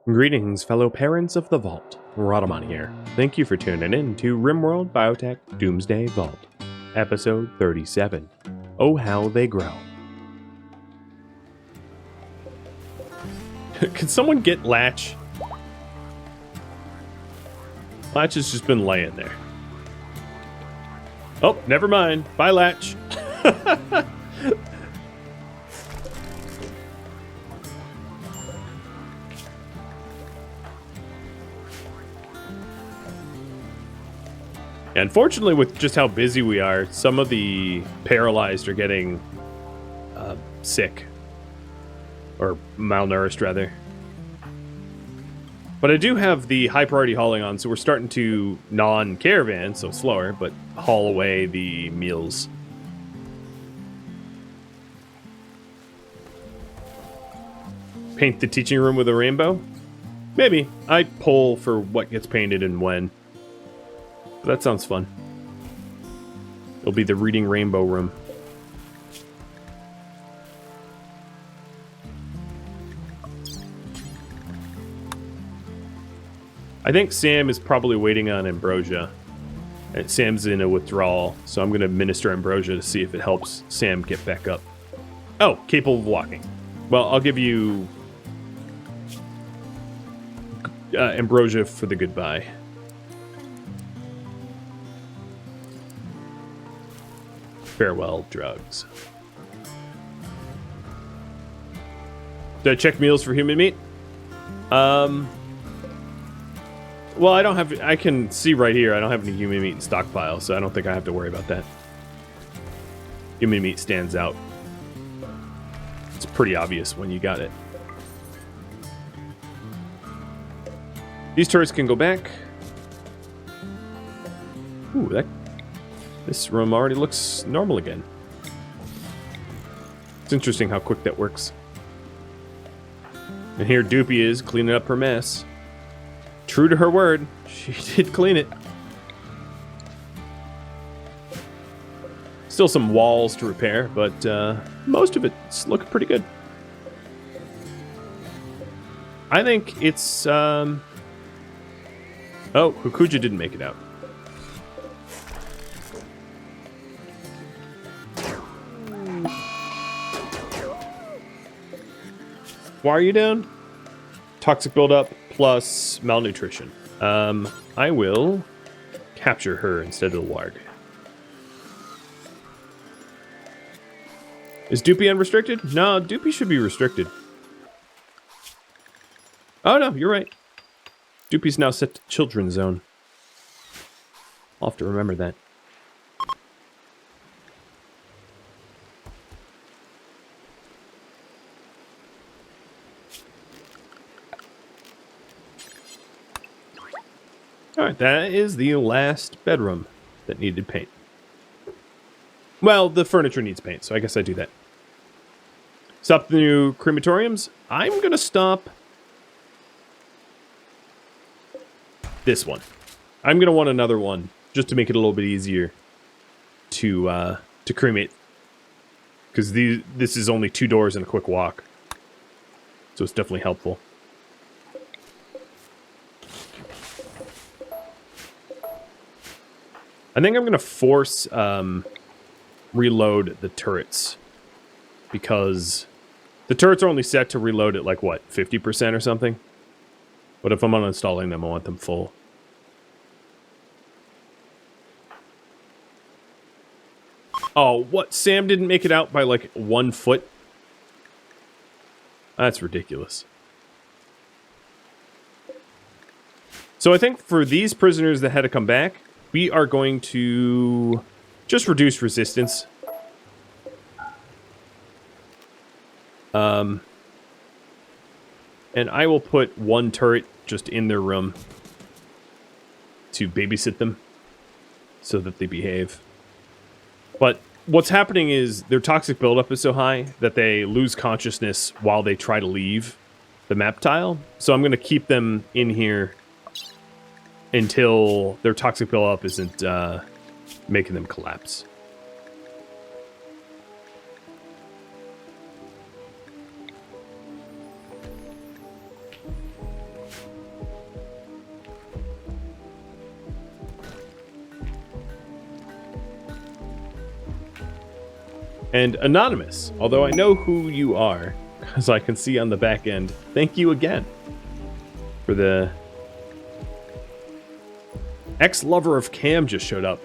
Greetings, fellow parents of the Vault. Rhadamant here. Thank you for tuning in to RimWorld Biotech Doomsday Vault, Episode 37. Oh, how they grow. Could someone get Latch? Latch has just been laying there. Oh, never mind. Bye, Latch. Unfortunately, with just how busy we are, some of the paralyzed are getting sick. Or malnourished, rather. But I do have the high priority hauling on, so we're starting to non-caravan, so slower, but haul away the meals. Paint the teaching room with a rainbow? Maybe. I poll for what gets painted and when. But that sounds fun. It'll be the reading rainbow room. I think Sam is probably waiting on ambrosia. And Sam's in a withdrawal, so I'm going to administer ambrosia to see if it helps Sam get back up. Oh, capable of walking. Well, I'll give you ambrosia for the goodbye. Farewell drugs. Did I check meals for human meat? Well, I don't have. I can see right here. I don't have any human meat in stockpile, so I don't think I have to worry about that. Human meat stands out. It's pretty obvious when you got it. These turrets can go back. Ooh, this room already looks normal again. It's interesting how quick that works. And here Doopy is cleaning up her mess. True to her word, she did clean it. Still some walls to repair, but most of it's looking pretty good. I think it's... Oh, Hukuja didn't make it out. Why are you down? Toxic buildup plus malnutrition. I will capture her instead of the warg. Is Doopy unrestricted? No, Doopy should be restricted. Oh no, you're right. Doopy's now set to children's zone. I'll have to remember that. Alright, that is the last bedroom that needed paint. Well, the furniture needs paint, so I guess I do that. Stop the new crematoriums. I'm going to stop this one. I'm going to want another one, just to make it a little bit easier to cremate. Because this is only 2 doors and a quick walk. So it's definitely helpful. I think I'm going to force reload the turrets, because the turrets are only set to reload at like, what, 50% or something? But if I'm uninstalling them, I want them full. Oh, what? Sam didn't make it out by like 1 foot? That's ridiculous. So I think for these prisoners that had to come back, we are going to just reduce resistance. And I will put 1 turret just in their room to babysit them so that they behave. But what's happening is their toxic buildup is so high that they lose consciousness while they try to leave the map tile. So I'm going to keep them in here until their toxic buildup isn't making them collapse. And anonymous, although I know who you are, because I can see on the back end. Thank you again for the... Ex-lover of Cam just showed up.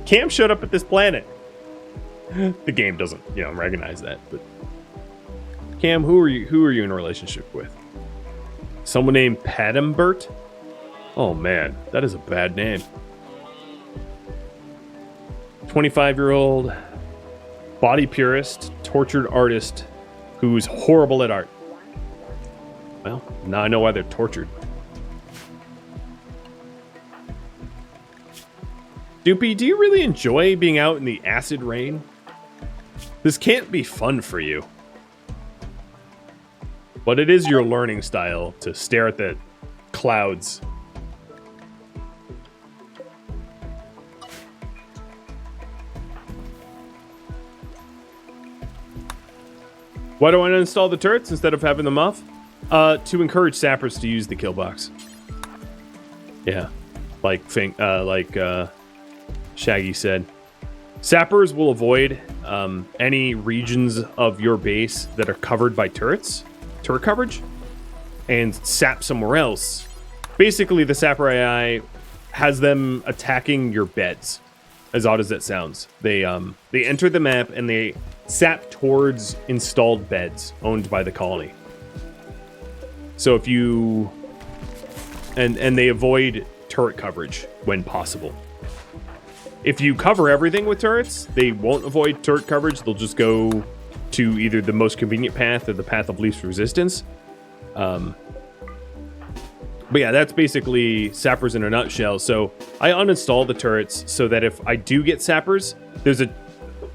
Cam showed up at this planet. The game doesn't, recognize that, but... Cam, who are you in a relationship with? Someone named Padambert? Oh man, that is a bad name. 25-year-old body purist, tortured artist who's horrible at art. Well, now I know why they're tortured. Doopy, do you really enjoy being out in the acid rain? This can't be fun for you. But it is your learning style to stare at the clouds. Why do I uninstall the turrets instead of having them off? To encourage sappers to use the kill box. Yeah, like Shaggy said. Sappers will avoid any regions of your base that are covered by turret coverage, and sap somewhere else. Basically, the Sapper AI has them attacking your beds. As odd as that sounds, they enter the map and they sap towards installed beds owned by the colony. So if you and they avoid turret coverage when possible. If you cover everything with turrets, they won't avoid turret coverage. They'll just go to either the most convenient path or the path of least resistance. But yeah, that's basically sappers in a nutshell. So I uninstall the turrets so that if I do get sappers, there's a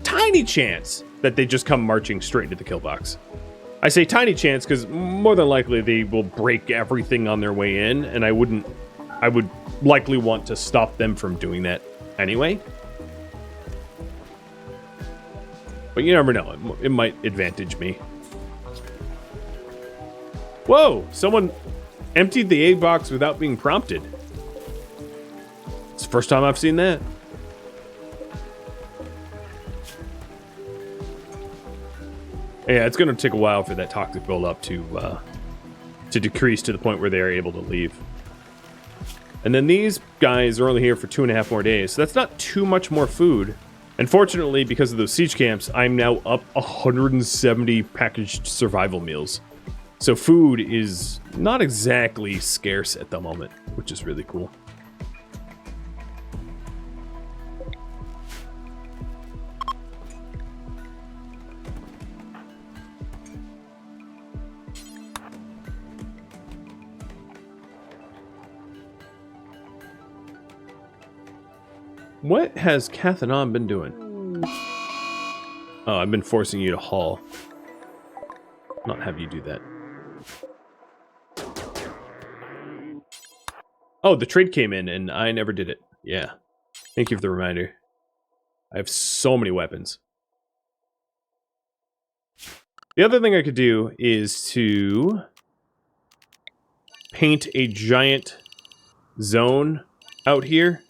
tiny chance that they just come marching straight into the kill box. I say tiny chance because more than likely they will break everything on their way in, and I would likely want to stop them from doing that anyway. But you never know, it might advantage me. Whoa, someone emptied the egg box without being prompted. It's the first time I've seen that. Yeah, it's going to take a while for that toxic buildup to decrease to the point where they're able to leave. And then these guys are only here for 2.5 more days, so that's not too much more food. And fortunately, because of those siege camps, I'm now up 170 packaged survival meals. So food is not exactly scarce at the moment, which is really cool. What has Cathanon been doing? Oh, I've been forcing you to haul. Not have you do that. Oh, the trade came in and I never did it. Yeah. Thank you for the reminder. I have so many weapons. The other thing I could do is to paint a giant zone out here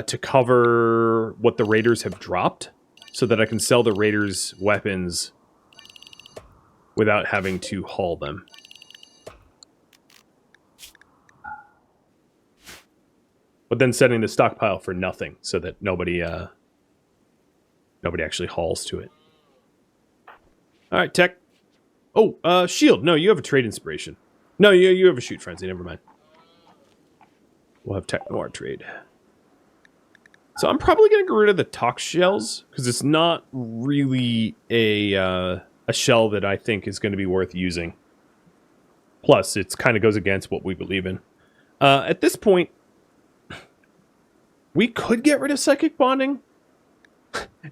to cover what the raiders have dropped, so that I can sell the raiders' weapons without having to haul them. But then setting the stockpile for nothing, so that nobody actually hauls to it. All right, tech. Oh, shield. No, you have a trade inspiration. No, you have a shoot frenzy. Never mind. We'll have tech noir trade. So I'm probably going to get rid of the tox shells, because it's not really a shell that I think is going to be worth using. Plus, it kind of goes against what we believe in. At this point, we could get rid of psychic bonding.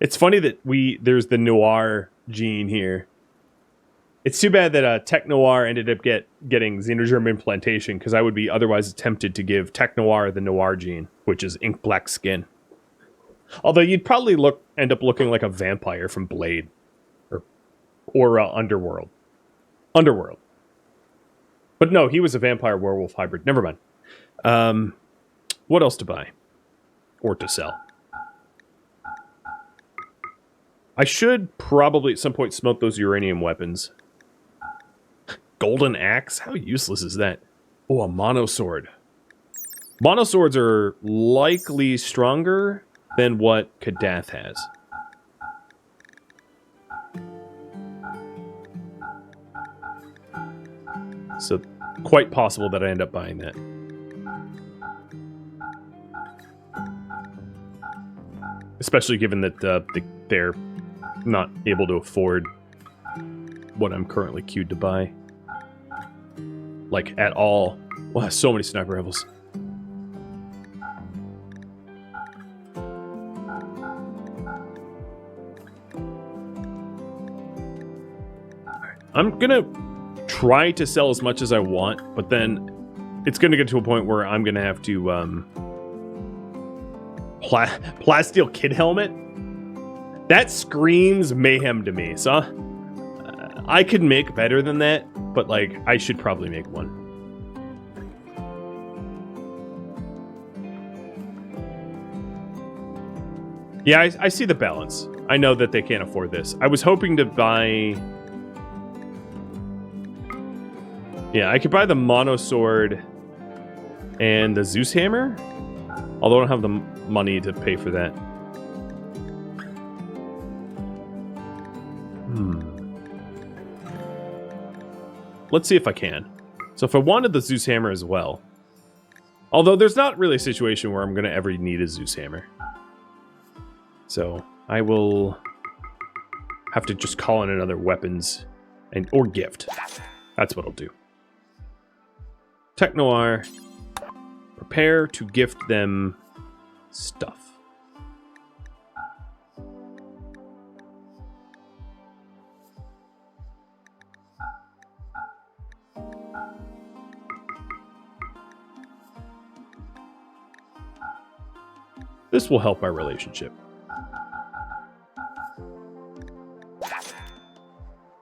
It's funny that there's the noir gene here. It's too bad that Tech Noir ended up getting Xenogerm implantation, because I would be otherwise tempted to give Tech Noir the noir gene, which is ink black skin. Although you'd probably end up looking like a vampire from Blade. Or Underworld. Underworld. But no, he was a vampire werewolf hybrid. Never mind. What else to buy? Or to sell? I should probably at some point smoke those uranium weapons. Golden axe? How useless is that? Oh, a monosword. Monoswords are likely stronger than what Kadath has. So, quite possible that I end up buying that. Especially given that they're not able to afford what I'm currently queued to buy. Like, at all. Wow, so many sniper rifles. I'm gonna try to sell as much as I want, but then it's gonna get to a point where I'm gonna have to, plasteel kid helmet? That screams mayhem to me, so I could make better than that, but like, I should probably make one. Yeah, I see the balance. I know that they can't afford this. I was hoping to buy... Yeah, I could buy the monosword and the Zeus hammer, although I don't have the money to pay for that. Let's see if I can. So if I wanted the Zeus hammer as well, although there's not really a situation where I'm going to ever need a Zeus hammer. So I will have to just call in another weapons or gift. That's what I'll do. Tech Noir, prepare to gift them stuff. This will help our relationship.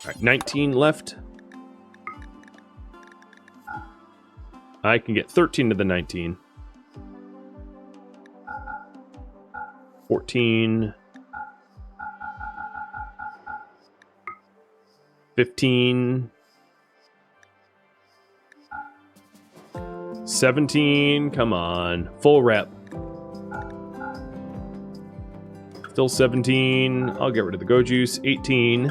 Alright, 19 left. I can get 13 to the 19. 14. 15. 17. Come on. Full rep. Still 17. I'll get rid of the go juice. 18.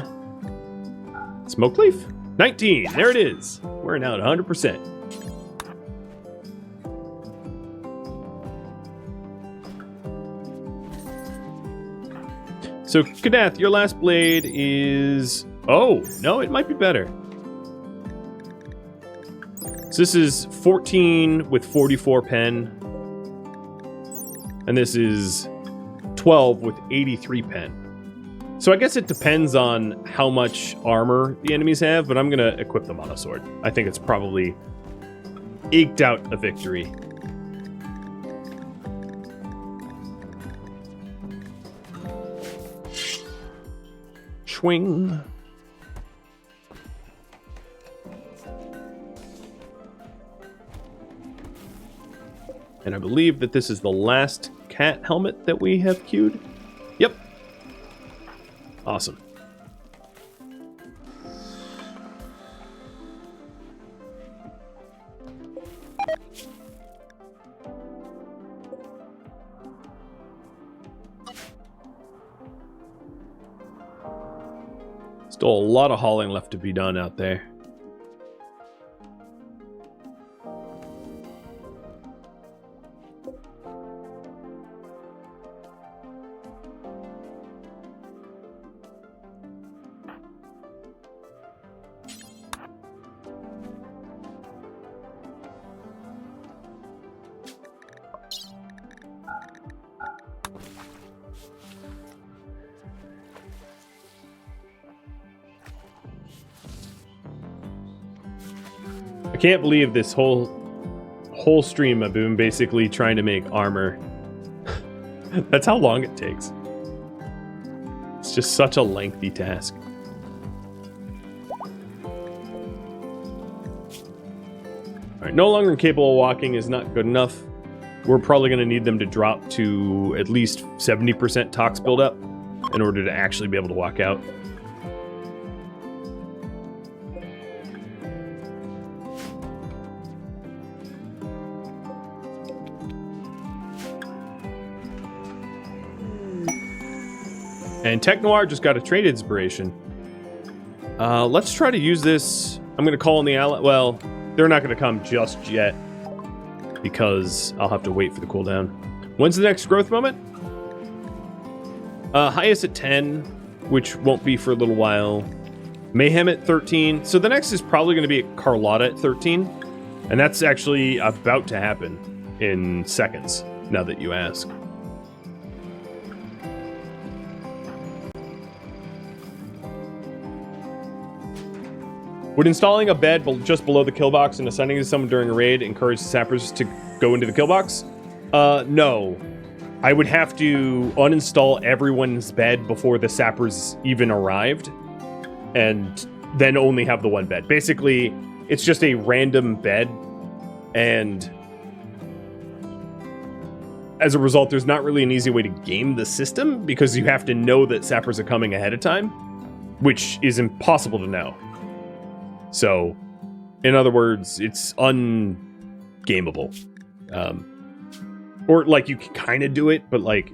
Smoke leaf. 19. There it is. We're now at 100%. So, Kadath, your last blade is... Oh, no, it might be better. So this is 14 with 44 pen. And this is 12 with 83 pen. So I guess it depends on how much armor the enemies have, but I'm going to equip the monosword. I think it's probably eked out a victory. Swing. And I believe that this is the last cat helmet that we have queued. Yep. Awesome. Still a lot of hauling left to be done out there. I can't believe this whole stream of Boom basically trying to make armor. That's how long it takes. It's just such a lengthy task. Alright, no longer capable of walking is not good enough. We're probably going to need them to drop to at least 70% tox buildup. in order to actually be able to walk out. And Tech Noir just got a trade inspiration. Let's try to use this. I'm going to call in the ally. Well, they're not going to come just yet because I'll have to wait for the cooldown. When's the next growth moment? Highest at 10, which won't be for a little while. Mayhem at 13. So the next is probably going to be Carlotta at 13. And that's actually about to happen in seconds, now that you ask. Would installing a bed just below the kill box and assigning it to someone during a raid encourage the sappers to go into the kill box? No. I would have to uninstall everyone's bed before the sappers even arrived, and then only have the one bed. Basically, it's just a random bed, and as a result, there's not really an easy way to game the system, because you have to know that sappers are coming ahead of time, which is impossible to know. So, in other words, it's ungameable. Or, like, you can kind of do it, but, like,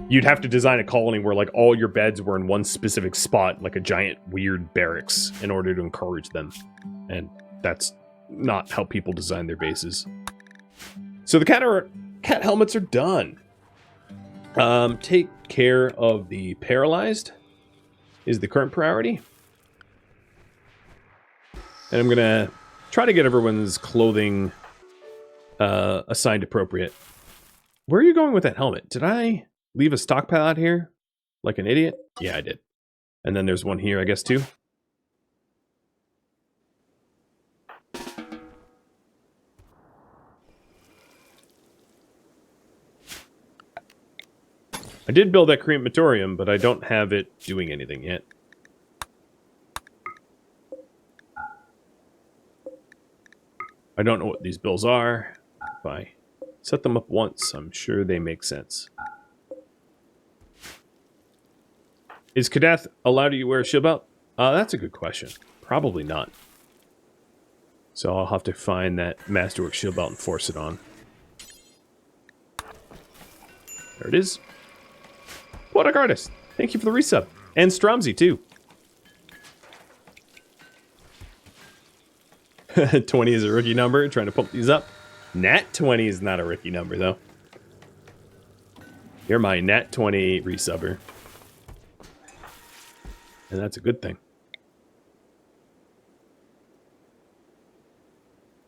you'd have to design a colony where, like, all your beds were in one specific spot, like a giant weird barracks, in order to encourage them. And that's not how people design their bases. So the cat helmets are done. Take care of the paralyzed is the current priority. And I'm gonna try to get everyone's clothing assigned appropriate. Where are you going with that helmet? Did I leave a stockpile out here? Like an idiot? Yeah, I did. And then there's one here, I guess, too. I did build that crematorium, but I don't have it doing anything yet. I don't know what these bills are. If I set them up once, I'm sure they make sense. Is Kadath allowed you to wear a shield belt? That's a good question. Probably not. So I'll have to find that Masterwork shield belt and force it on. There it is. Poetic Artist, thank you for the resub. And Stromsy, too. 20 is a rookie number, trying to pump these up. Nat 20 is not a rookie number, though. You're my Nat 20 resubber. And that's a good thing.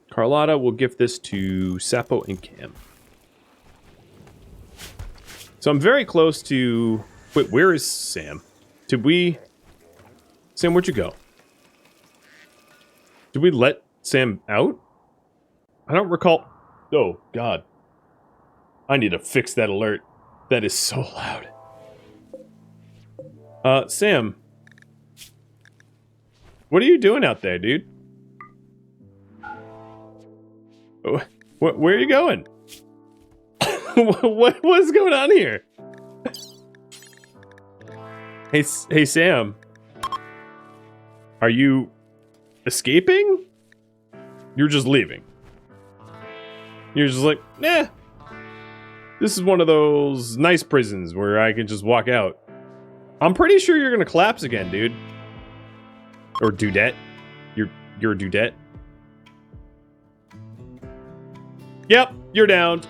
Carlotta will give this to Sappo and Cam. So I'm very close to... Wait, where is Sam? Did we... Sam, where'd you go? Did we let Sam out? I don't recall... Oh, God. I need to fix that alert. That is so loud. Sam. What are you doing out there, dude? Where are you going? What's going on here? Hey, Sam. Are you escaping? You're just leaving. You're just like, nah. This is one of those nice prisons where I can just walk out. I'm pretty sure you're gonna collapse again, dude. Or dudette. You're a dudette. Yep, you're down.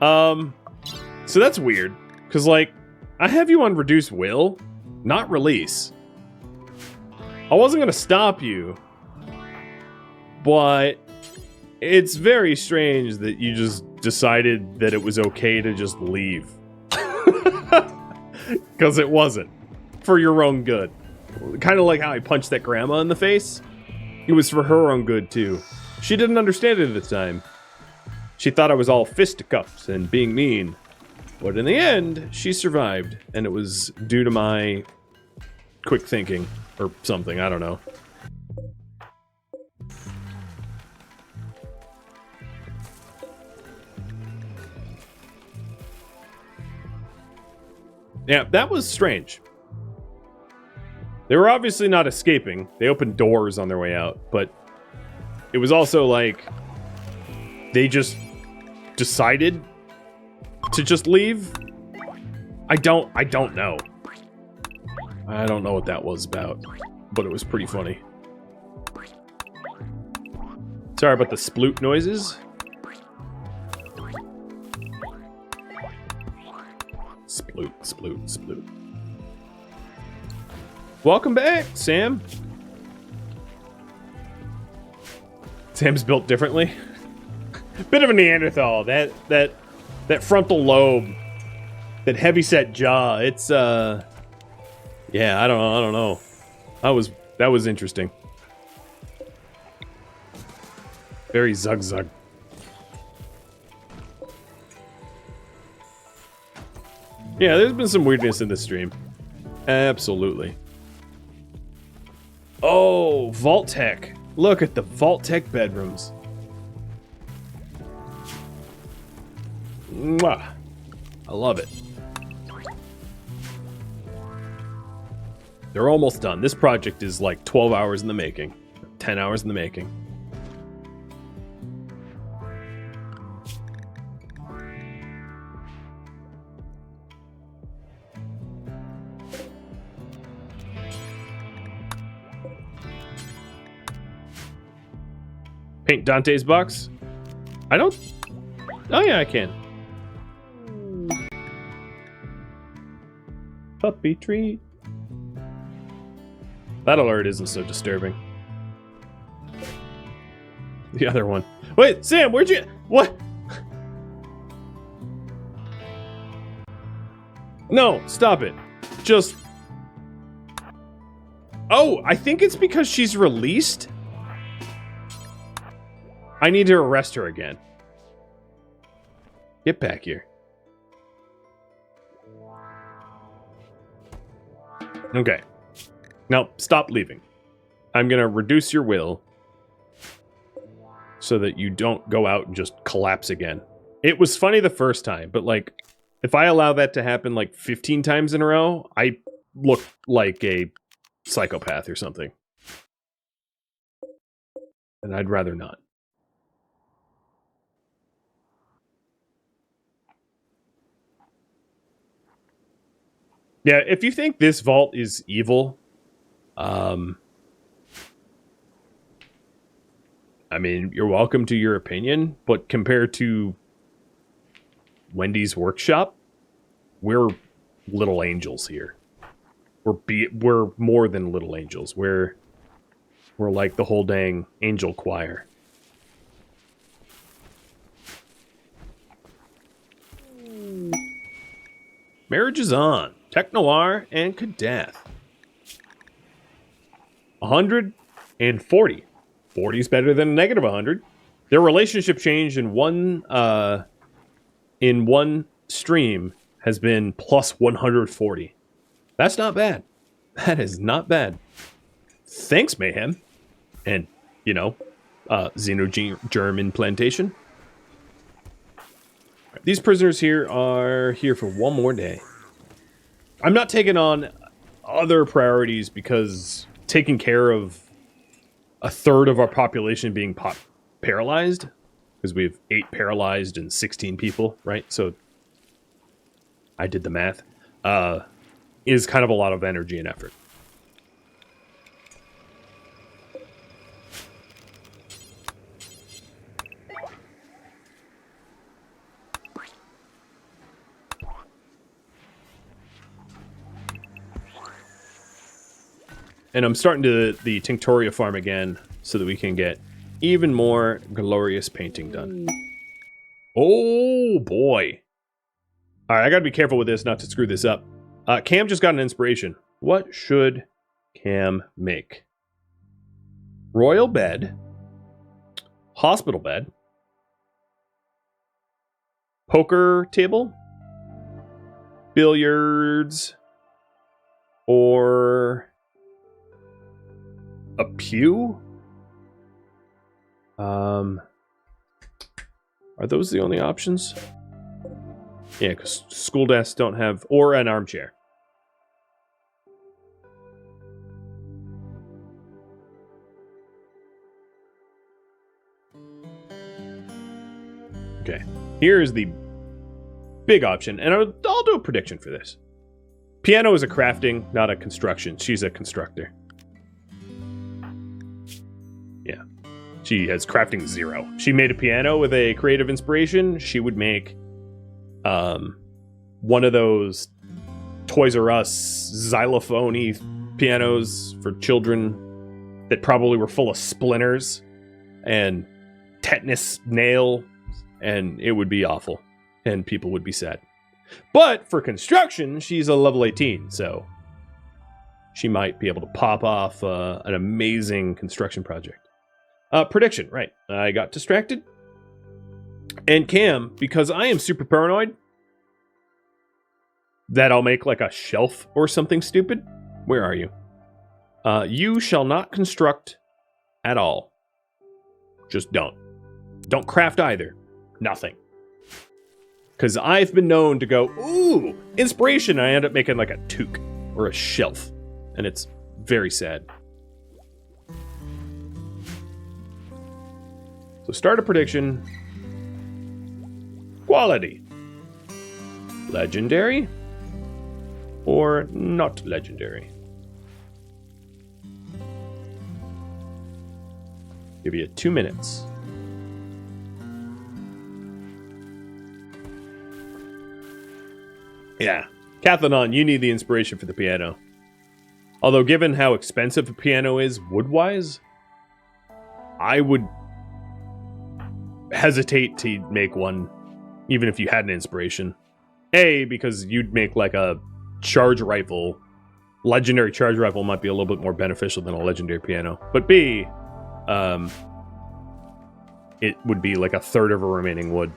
So that's weird. Because, like, I have you on reduce will, not release. I wasn't gonna stop you. But it's very strange that you just decided that it was okay to just leave. Because it wasn't. For your own good. Kind of like how I punched that grandma in the face. It was for her own good, too. She didn't understand it at the time. She thought I was all fisticuffs and being mean. But in the end, she survived. And it was due to my quick thinking. Or something, I don't know. Yeah, that was strange. They were obviously not escaping. They opened doors on their way out, but it was also like they just decided to just leave. I don't know. I don't know what that was about, but it was pretty funny. Sorry about the sploot noises. Sploot, sploot, sploot. Welcome back, Sam. Sam's built differently. Bit of a Neanderthal. That frontal lobe, that heavyset jaw. It's yeah, I don't know. That was interesting. Very zug. Yeah, there's been some weirdness in this stream. Absolutely. Oh, Vault Tech. Look at the Vault Tech bedrooms. Mwah. I love it. They're almost done. This project is like 12 hours in the making. 10 hours in the making. Paint Dante's box? I don't... Oh yeah, I can. Puppy treat. That alert isn't so disturbing. The other one. Wait, Sam, where'd you... What? No, stop it. Just... Oh, I think it's because she's released? I need to arrest her again. Get back here. Okay. Now, stop leaving. I'm gonna reduce your will so that you don't go out and just collapse again. It was funny the first time, but like, if I allow that to happen like 15 times in a row, I look like a psychopath or something. And I'd rather not. Yeah, if you think this vault is evil, I mean, you're welcome to your opinion, but compared to Wendy's workshop, we're little angels here. We're more than little angels. We're like the whole dang angel choir. Marriage is on. Tech Noir and Kadath. 140. 40 is better than a negative 100. Their relationship change in one stream has been plus 140. That's not bad. That is not bad. Thanks, Mayhem. And, you know, xenogerm implantation. These prisoners here are here for one more day. I'm not taking on other priorities because taking care of a third of our population being paralyzed, because we have 8 paralyzed and 16 people, right? So I did the math, is kind of a lot of energy and effort. And I'm starting to the Tinctoria farm again so that we can get even more glorious painting done. Oh, boy. All right, I got to be careful with this not to screw this up. Cam just got an inspiration. What should Cam make? Royal bed. Hospital bed. Poker table. Billiards. Or... a pew? Are those the only options? Yeah, because school desks don't have... Or an armchair. Okay. Here's the big option. And I'll do a prediction for this. Piano is a crafting, not a construction. She's a constructor. Yeah. She has crafting 0. She made a piano with a creative inspiration. She would make one of those Toys R Us xylophone-y pianos for children that probably were full of splinters and tetanus nail, and it would be awful, and people would be sad. But for construction, she's a level 18, so she might be able to pop off an amazing construction project. Prediction, right. I got distracted. And Cam, because I am super paranoid that I'll make like a shelf or something stupid. Where are you? You shall not construct at all. Just don't. Don't craft either. Nothing. Because I've been known to go, ooh, inspiration. I end up making like a toque or a shelf. And it's very sad. So start a prediction. Quality. Legendary. Or not legendary. Give you 2 minutes. Yeah. Cathlanon, you need the inspiration for the piano. Although given how expensive a piano is wood-wise, I would hesitate to make one, even if you had an inspiration. A, because you'd make like a charge rifle. Legendary charge rifle might be a little bit more beneficial than a legendary piano. But B, it would be like a third of a remaining wood.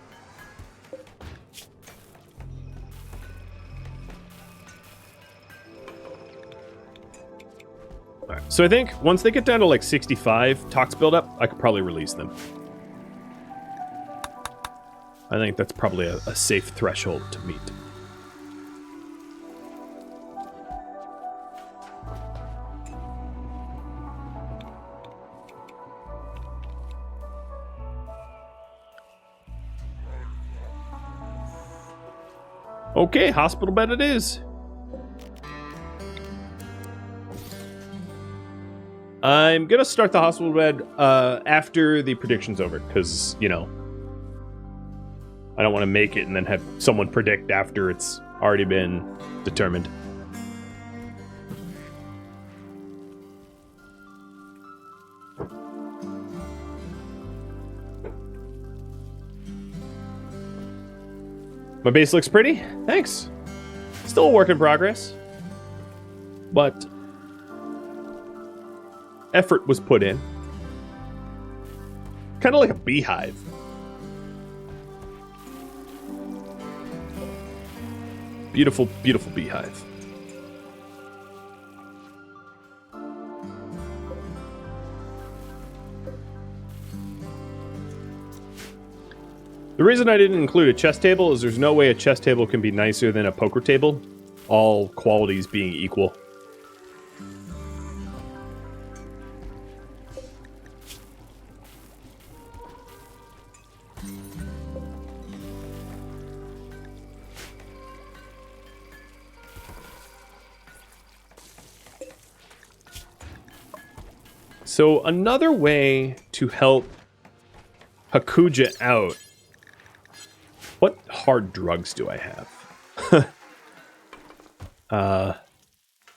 Alright, so I think once they get down to like 65 tox buildup, I could probably release them. I think that's probably a safe threshold to meet. Okay, hospital bed it is. I'm gonna start the hospital bed after the prediction's over, because, you know, I don't want to make it and then have someone predict after it's already been determined. My base looks pretty. Thanks. Still a work in progress. But effort was put in. Kind of like a beehive. Beautiful, beautiful beehive. The reason I didn't include a chess table is there's no way a chess table can be nicer than a poker table, all qualities being equal. So another way to help Hakuja out. What hard drugs do I have?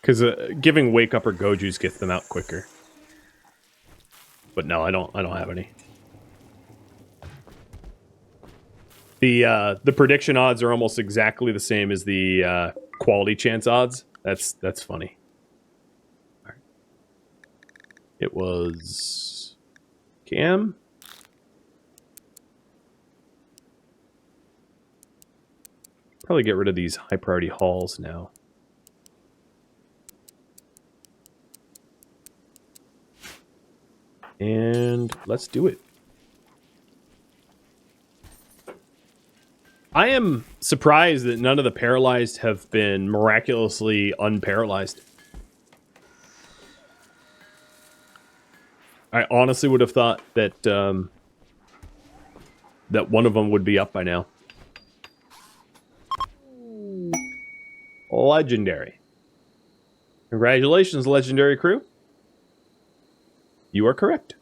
Because giving Wake Up or Go Juice gets them out quicker. But no, I don't have any. The prediction odds are almost exactly the same as the quality chance odds. That's funny. All right. It was Cam. Probably get rid of these high priority hauls now. And let's do it. I am surprised that none of the paralyzed have been miraculously unparalyzed. I honestly would have thought that that one of them would be up by now. Legendary. Congratulations, legendary crew. You are correct.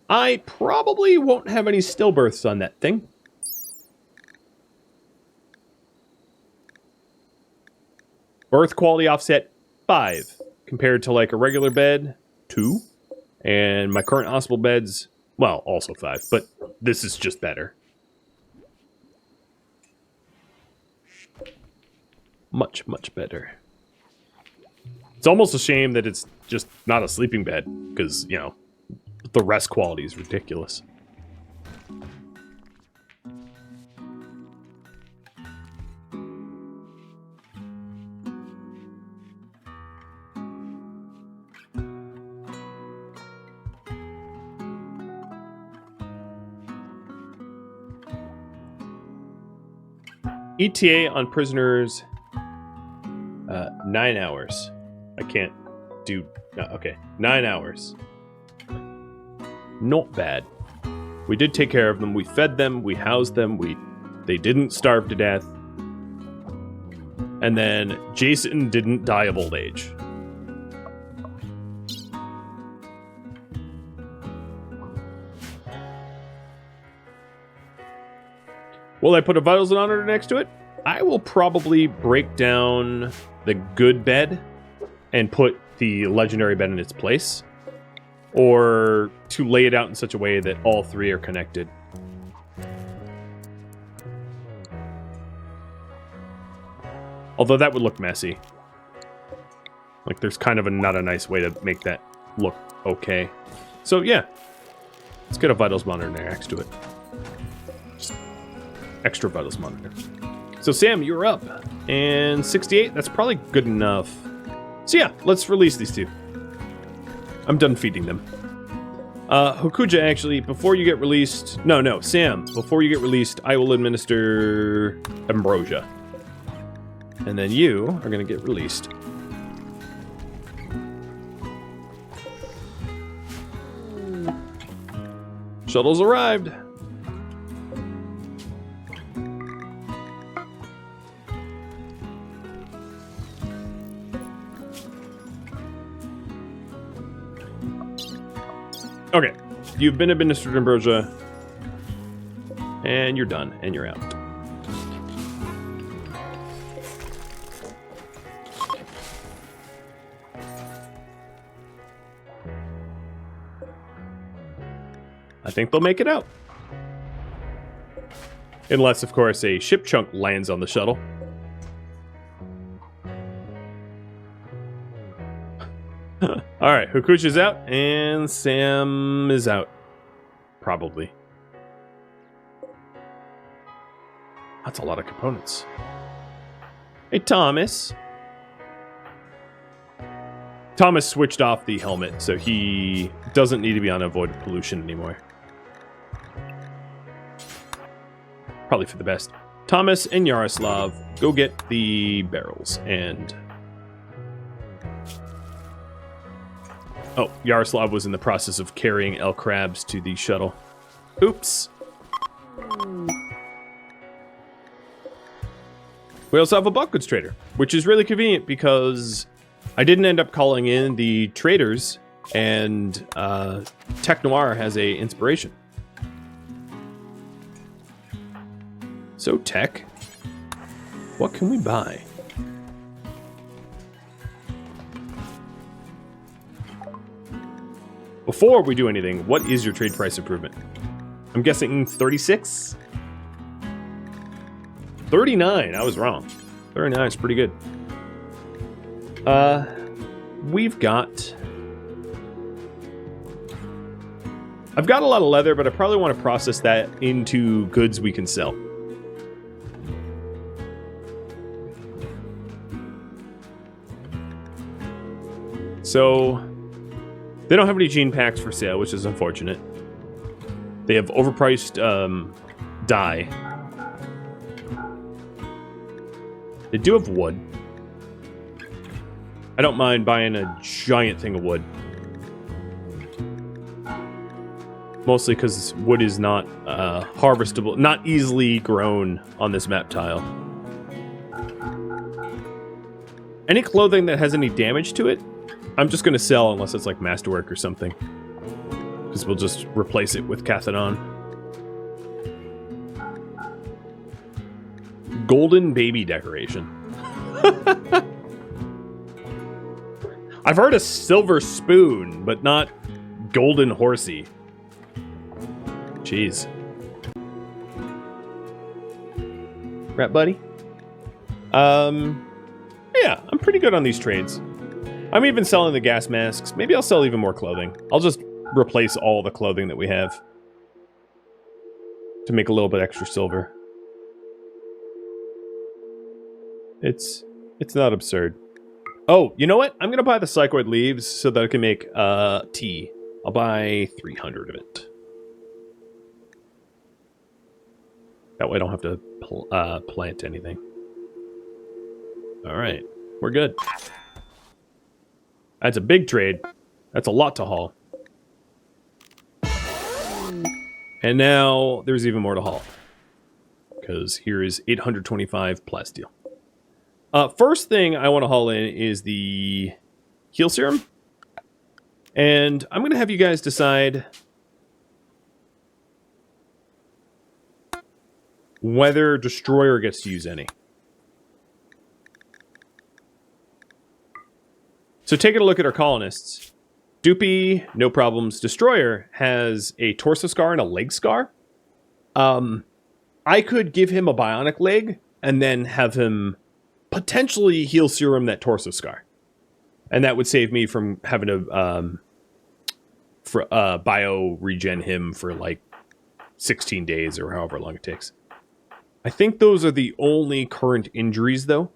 I probably won't have any stillbirths on that thing. Birth quality offset 5 compared to like a regular bed 2, and my current hospital beds, well, also 5, but this is just better. Much, much better. It's almost a shame that it's just not a sleeping bed, because, you know, the rest quality is ridiculous. ETA on prisoners, 9 hours. I can't do, okay, 9 hours. Not bad. We did take care of them, we fed them, we housed them, they didn't starve to death. And then Jason didn't die of old age. Will I put a vitals and honor next to it? I will probably break down the good bed and put the legendary bed in its place. Or to lay it out in such a way that all three are connected. Although that would look messy. Like there's kind of not a nice way to make that look okay. So yeah, let's get a vitals monitor next to it. Just extra vitals monitor. So Sam, you're up. And 68, that's probably good enough. So yeah, let's release these two. I'm done feeding them. Hokuja, actually, before you get released... No, Sam, before you get released, I will administer ambrosia. And then you are going to get released. Shuttle's arrived. Okay, you've been administered ambrosia, and you're done, and you're out. I think they'll make it out. Unless, of course, a ship chunk lands on the shuttle. Alright, Hokuchi's out, and Sam is out. Probably. That's a lot of components. Hey, Thomas. Thomas switched off the helmet, so he doesn't need to be on avoided pollution anymore. Probably for the best. Thomas and Yaroslav, go get the barrels, and... Oh, Yaroslav was in the process of carrying El Crabs to the shuttle. Oops. We also have a bought goods trader, which is really convenient because I didn't end up calling in the traders, and Tech Noir has a inspiration. So Tech, what can we buy? Before we do anything, what is your trade price improvement? I'm guessing 36? 39, I was wrong. 39 is pretty good. We've got... I've got a lot of leather, but I probably want to process that into goods we can sell. So... They don't have any gene packs for sale, which is unfortunate. They have overpriced dye. They do have wood. I don't mind buying a giant thing of wood. Mostly because wood is not harvestable, not easily grown on this map tile. Any clothing that has any damage to it, I'm just going to sell unless it's like masterwork or something. Because we'll just replace it with Cathodon. Golden baby decoration. I've heard a silver spoon, but not golden horsey. Jeez. Rat buddy? Yeah, I'm pretty good on these trades. I'm even selling the gas masks. Maybe I'll sell even more clothing. I'll just replace all the clothing that we have to make a little bit extra silver. It's not absurd. Oh, you know what? I'm gonna buy the psychoid leaves so that I can make tea. I'll buy 300 of it. That way I don't have to plant anything. Alright, we're good. That's a big trade. That's a lot to haul. And now there's even more to haul. Because here is 825 plasteel. First thing I want to haul in is the heal serum. And I'm going to have you guys decide whether Destroyer gets to use any. So taking a look at our colonists. Doopy, no problems. Destroyer has a torso scar and a leg scar. I could give him a bionic leg and then have him potentially heal serum that torso scar. And that would save me from having to bio regen him for like 16 days or however long it takes. I think those are the only current injuries though.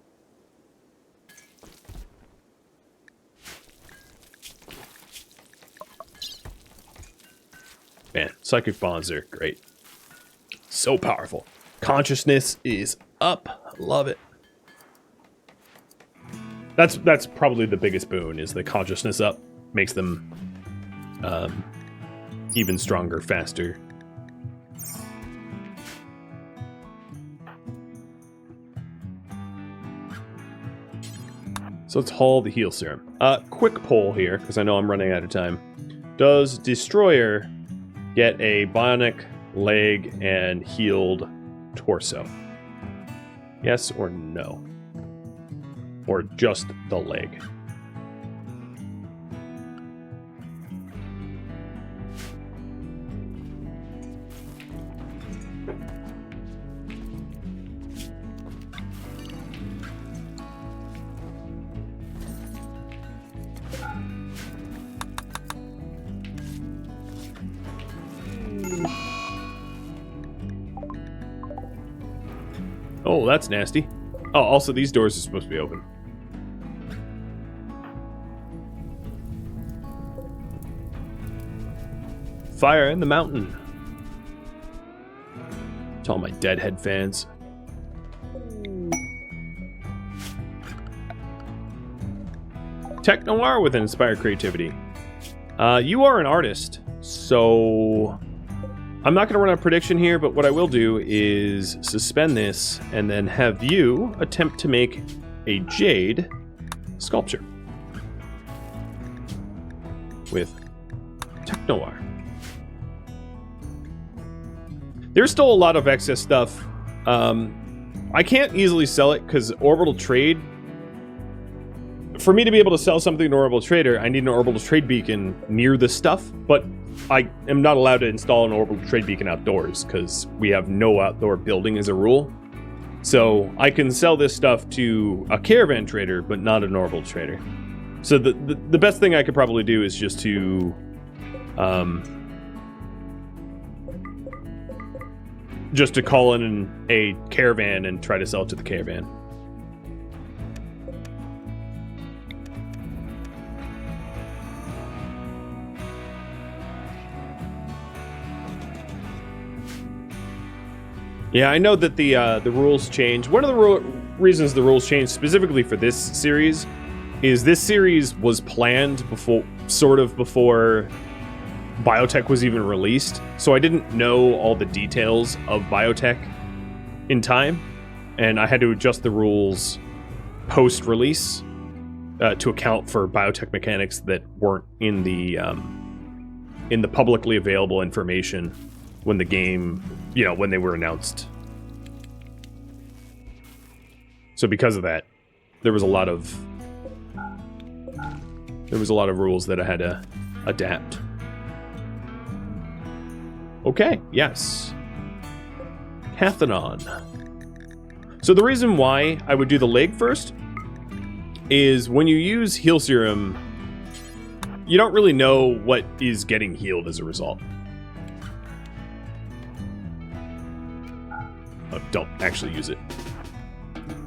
Man, psychic bonds are great. So powerful. Consciousness is up. I love it. That's probably the biggest boon, is the consciousness up. Makes them even stronger, faster. So let's haul the heal serum. Quick poll here, because I know I'm running out of time. Does Destroyer get a bionic leg and healed torso? Yes or no? Or just the leg? Oh, that's nasty. Oh, also these doors are supposed to be open. Fire in the mountain. To all my Deadhead fans. Tech Noir with inspired creativity. You are an artist, so I'm not going to run a prediction here, but what I will do is suspend this and then have you attempt to make a jade sculpture with Tech Noir. There's still a lot of excess stuff. I can't easily sell it because orbital trade. For me to be able to sell something to an orbital trader, I need an orbital trade beacon near the stuff, but I am not allowed to install an orbital trade beacon outdoors because we have no outdoor building as a rule. So I can sell this stuff to a caravan trader, but not an orbital trader. So the best thing I could probably do is just to call in a caravan and try to sell it to the caravan. Yeah, I know that the rules change. One of the reasons the rules changed specifically for this series is this series was planned before Biotech was even released, so I didn't know all the details of Biotech in time, and I had to adjust the rules post-release to account for Biotech mechanics that weren't in the publicly available information when the game, when they were announced. So because of that, there was a lot of rules that I had to adapt. Okay, yes. Cathanon. So the reason why I would do the leg first is when you use heal serum, you don't really know what is getting healed as a result. Oh, don't actually use it.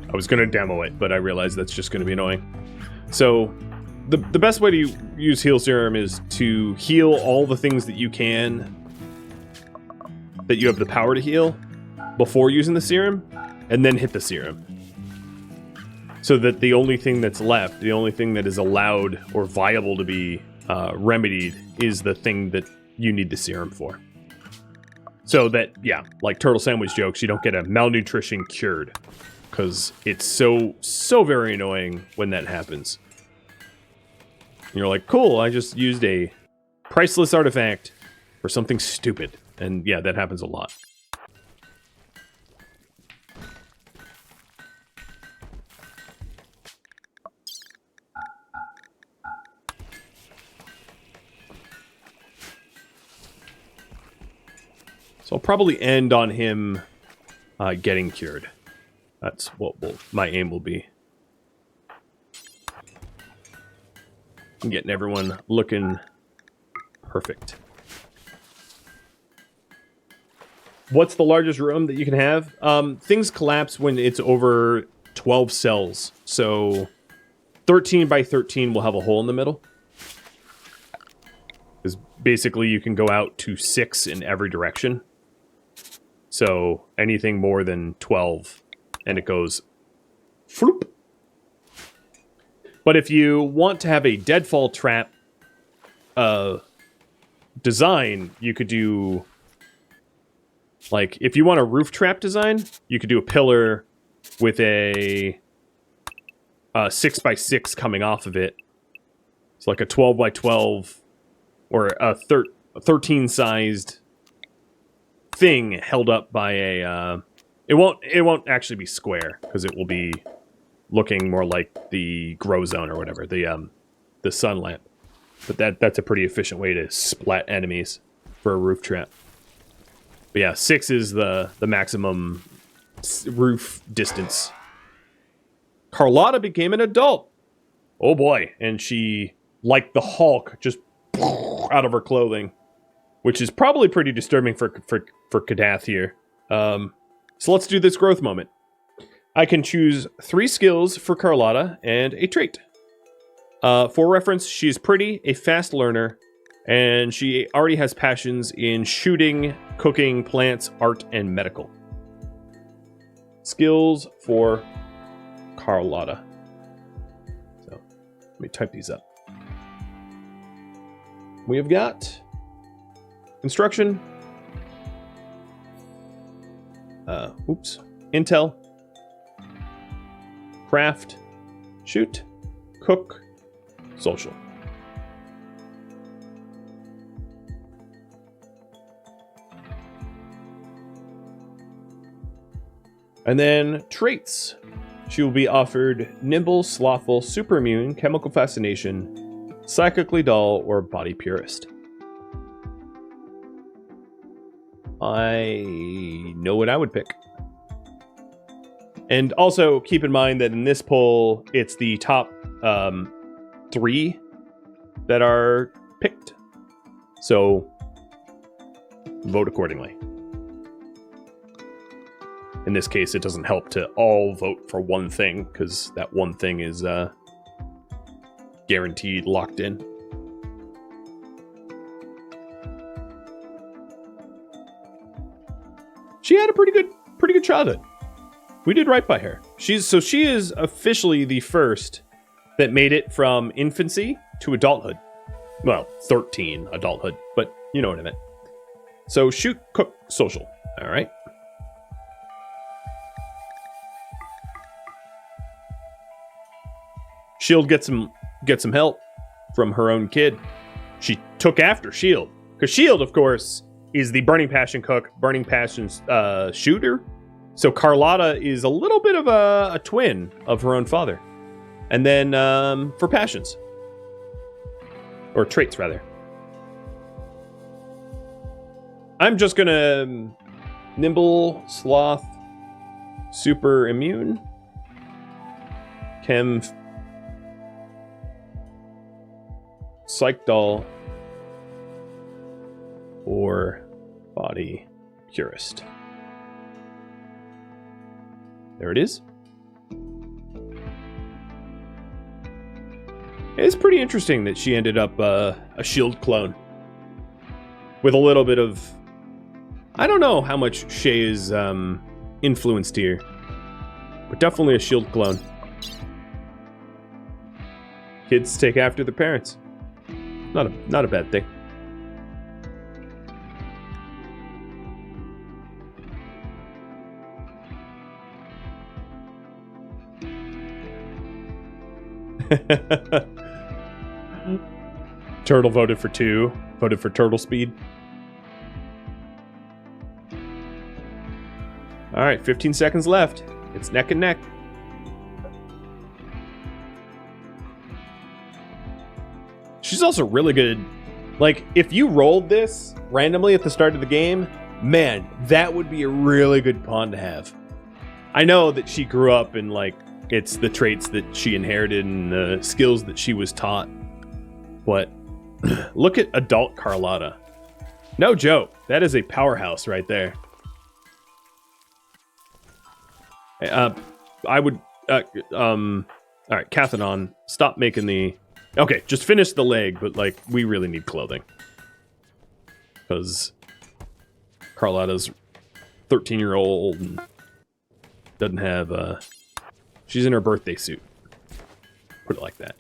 I was going to demo it, but I realized that's just going to be annoying. So the best way to use heal serum is to heal all the things that you can, that you have the power to heal, before using the serum, and then hit the serum. So that the only thing that's left, the only thing that is allowed or viable to be remedied is the thing that you need the serum for. So that, yeah, like turtle sandwich jokes, you don't get a malnutrition cured. Because it's so very annoying when that happens. You're like, cool, I just used a priceless artifact for something stupid. And yeah, that happens a lot. So I'll probably end on him getting cured. That's what my aim will be. I'm getting everyone looking perfect. What's the largest room that you can have? Things collapse when it's over 12 cells. So 13 by 13 will have a hole in the middle. Because basically you can go out to 6 in every direction. So anything more than 12... and it goes floop. But if you want to have a deadfall trap design, you could do, like, if you want a roof trap design, you could do a pillar with a 6 by 6 coming off of it. It's like a 12 by 12 or a 13 sized thing held up by a It won't actually be square, because it will be looking more like the grow zone or whatever, the sun lamp. But that's a pretty efficient way to splat enemies for a roof trap. But yeah, 6 is the maximum roof distance. Carlotta became an adult. Oh boy, and she, like the Hulk, just out of her clothing, which is probably pretty disturbing for Kadath here. So let's do this growth moment. I can choose 3 skills for Carlotta and a trait. For reference, she's pretty, a fast learner, and she already has passions in shooting, cooking, plants, art, and medical. Skills for Carlotta. So let me type these up. We have got construction. Intel, craft, shoot, cook, social. And then traits. She will be offered nimble, slothful, super immune, chemical fascination, psychically dull, or body purist. I know what I would pick. And also keep in mind that in this poll, it's the top 3 that are picked. So vote accordingly. In this case, it doesn't help to all vote for one thing, because that one thing is guaranteed locked in. She had a pretty good childhood. We did right by her. she is officially the first that made it from infancy to adulthood. Well, 13 adulthood, but you know what I meant. So shoot, cook, social. All right. Shield gets some help from her own kid. She took after Shield, because Shield, of course, is the Burning Passion cook, Burning Passion's shooter. So Carlotta is a little bit of a twin of her own father. And then for passions. Or traits, rather. I'm just going to Nimble, Sloth, Super Immune, Chem, Psych Doll, or Body Purist. There it is. It's pretty interesting that she ended up a Shield clone. With a little bit of... I don't know how much Shay is influenced here. But definitely a Shield clone. Kids take after their parents. Not a bad thing. Turtle voted for 2. Voted for turtle speed. Alright, 15 seconds left. It's neck and neck. She's also really good. Like, if you rolled this randomly at the start of the game, man, that would be a really good pawn to have. I know that she grew up in, like, it's the traits that she inherited and the skills that she was taught. But look at adult Carlotta. No joke. That is a powerhouse right there. I would... Alright, Cathodon, stop making the... Okay, just finish the leg, but, like, we really need clothing. Because Carlotta's 13-year-old and doesn't have, she's in her birthday suit. Put it like that.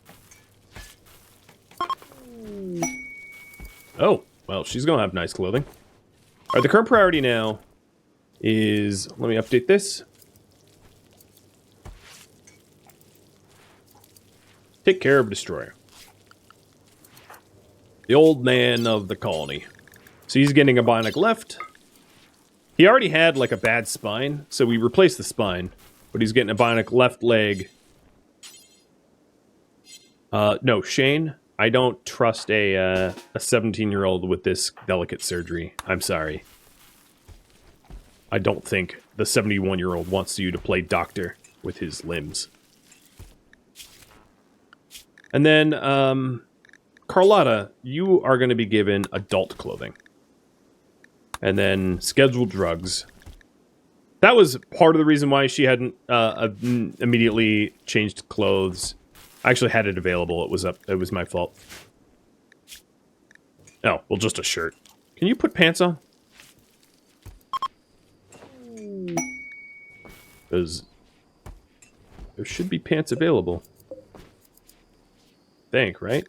Oh, well, she's gonna have nice clothing. Alright, the current priority now is... Let me update this. Take care of Destroyer. The old man of the colony. So he's getting a bionic left. He already had, like, a bad spine, so we replaced the spine. But he's getting a bionic left leg. No, Shane, I don't trust a 17-year-old with this delicate surgery. I'm sorry. I don't think the 71-year-old wants you to play doctor with his limbs. And then, Carlotta, you are going to be given adult clothing. And then scheduled drugs. That was part of the reason why she hadn't immediately changed clothes. I actually had it available. It was my fault. Oh, well, just a shirt. Can you put pants on? Because there should be pants available. Think, right?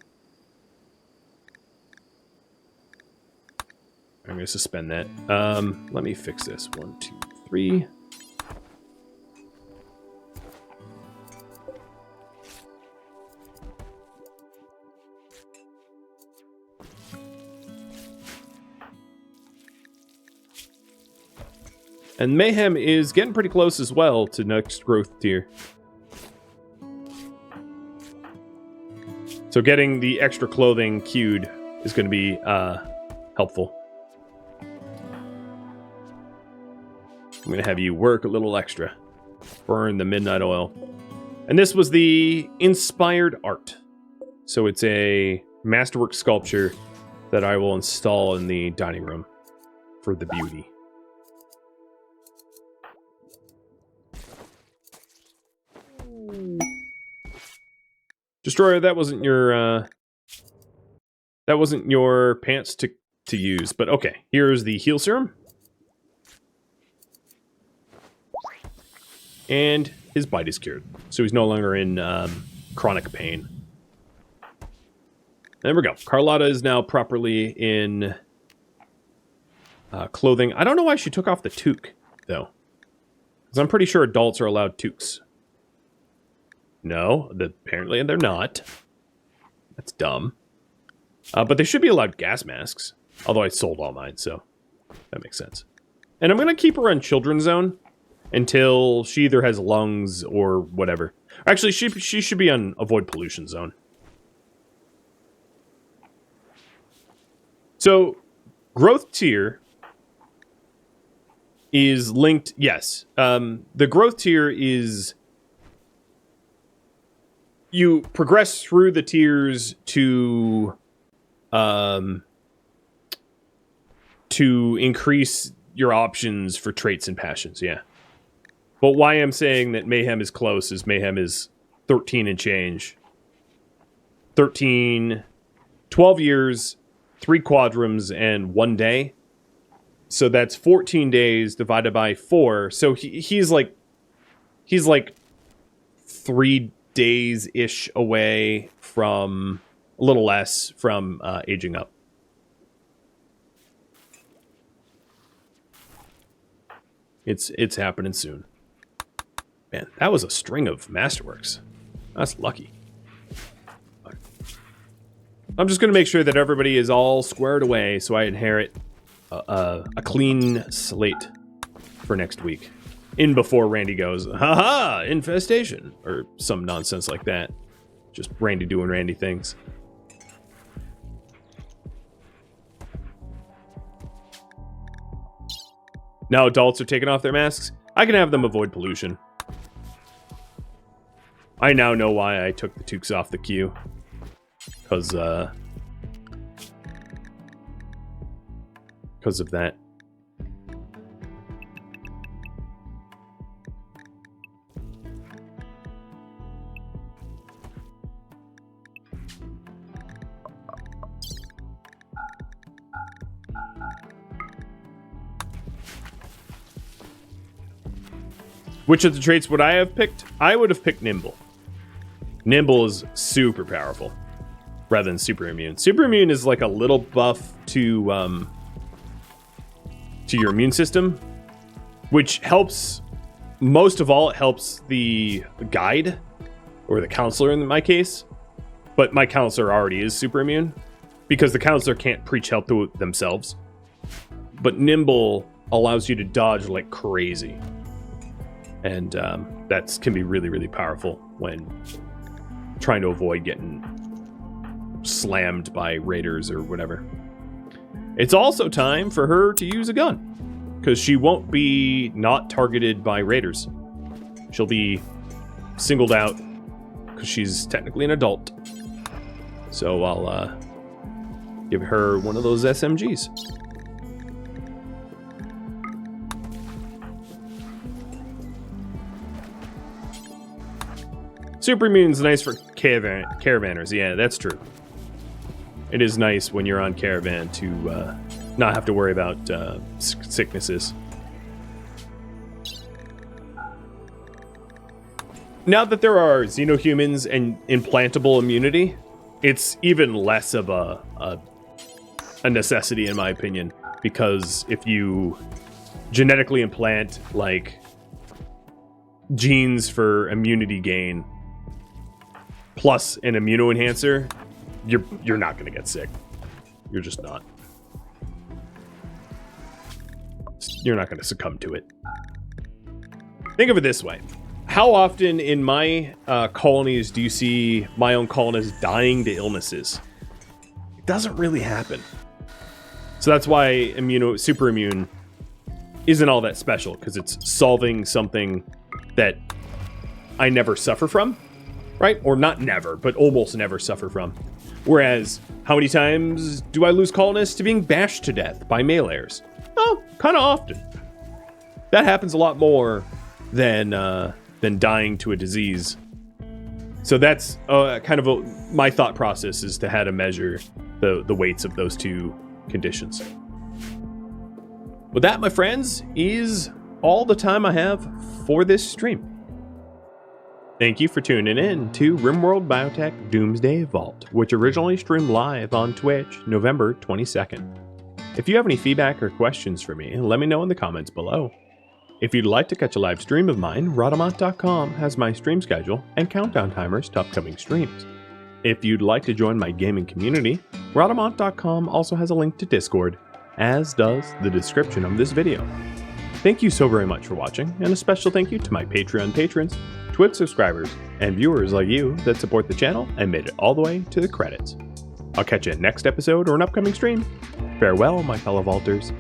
I'm going to suspend that. Let me fix this. 1, 2, 3. And Mayhem is getting pretty close as well to next growth tier. So getting the extra clothing queued is going to be helpful. I'm going to have you work a little extra. Burn the midnight oil. And this was the inspired art. So it's a masterwork sculpture that I will install in the dining room for the beauty. Destroyer, that wasn't your pants to use, but okay. Here's the heal serum. And his bite is cured. So he's no longer in chronic pain. There we go. Carlotta is now properly in clothing. I don't know why she took off the toque, though. Because I'm pretty sure adults are allowed toques. No, apparently they're not. That's dumb. But they should be allowed gas masks. Although I sold all mine, so that makes sense. And I'm going to keep her on Children's Zone until she either has lungs or whatever. Actually, she should be on Avoid Pollution Zone. So, growth tier is linked... Yes. The growth tier is... You progress through the tiers to increase your options for traits and passions, yeah. But why I'm saying that Mayhem is close is Mayhem is 13 and change. 13, 12 years, 3 quadrums, and 1 day. So that's 14 days divided by 4. So he's like 3 days-ish away from, a little less, from aging up. It's happening soon. Man, that was a string of masterworks. That's lucky. I'm just going to make sure that everybody is all squared away so I inherit a clean slate for next week. In before Randy goes, haha, infestation, or some nonsense like that. Just Randy doing Randy things. Now adults are taking off their masks. I can have them avoid pollution. I now know why I took the toques off the queue. Because of that. Which of the traits would I have picked? I would have picked Nimble. Nimble is super powerful, rather than super immune. Super immune is like a little buff to your immune system, which helps. Most of all, it helps the guide or the counselor in my case. But my counselor already is super immune because the counselor can't preach help to themselves. But Nimble allows you to dodge like crazy. And that can be really, really powerful when trying to avoid getting slammed by raiders or whatever. It's also time for her to use a gun, because she won't be not targeted by raiders. She'll be singled out because she's technically an adult. So I'll give her one of those SMGs. Super immune's nice for caravanners. Yeah, that's true. It is nice when you're on caravan to not have to worry about sicknesses. Now that there are xenohumans and implantable immunity, it's even less of a necessity in my opinion, because if you genetically implant like genes for immunity gain plus an immunoenhancer, you're not going to get sick. You're just not. You're not going to succumb to it. Think of it this way. How often in my colonies do you see my own colonists dying to illnesses? It doesn't really happen. So that's why super immune isn't all that special, because it's solving something that I never suffer from. Right? Or not never, but almost never suffer from. Whereas, how many times do I lose colonists to being bashed to death by mail-airs? Oh, kind of often. That happens a lot more than dying to a disease. So that's kind of my thought process is to how to measure the weights of those two conditions. But that, my friends, is all the time I have for this stream. Thank you for tuning in to RimWorld Biotech Doomsday Vault, which originally streamed live on Twitch November 22nd. If you have any feedback or questions for me, let me know in the comments below. If you'd like to catch a live stream of mine, Rhadamant.com has my stream schedule and countdown timers to upcoming streams. If you'd like to join my gaming community, Rhadamant.com also has a link to Discord, as does the description of this video. Thank you so very much for watching, and a special thank you to my Patreon patrons, Twitch subscribers, and viewers like you that support the channel and made it all the way to the credits. I'll catch you next episode or an upcoming stream. Farewell, my fellow vaulters.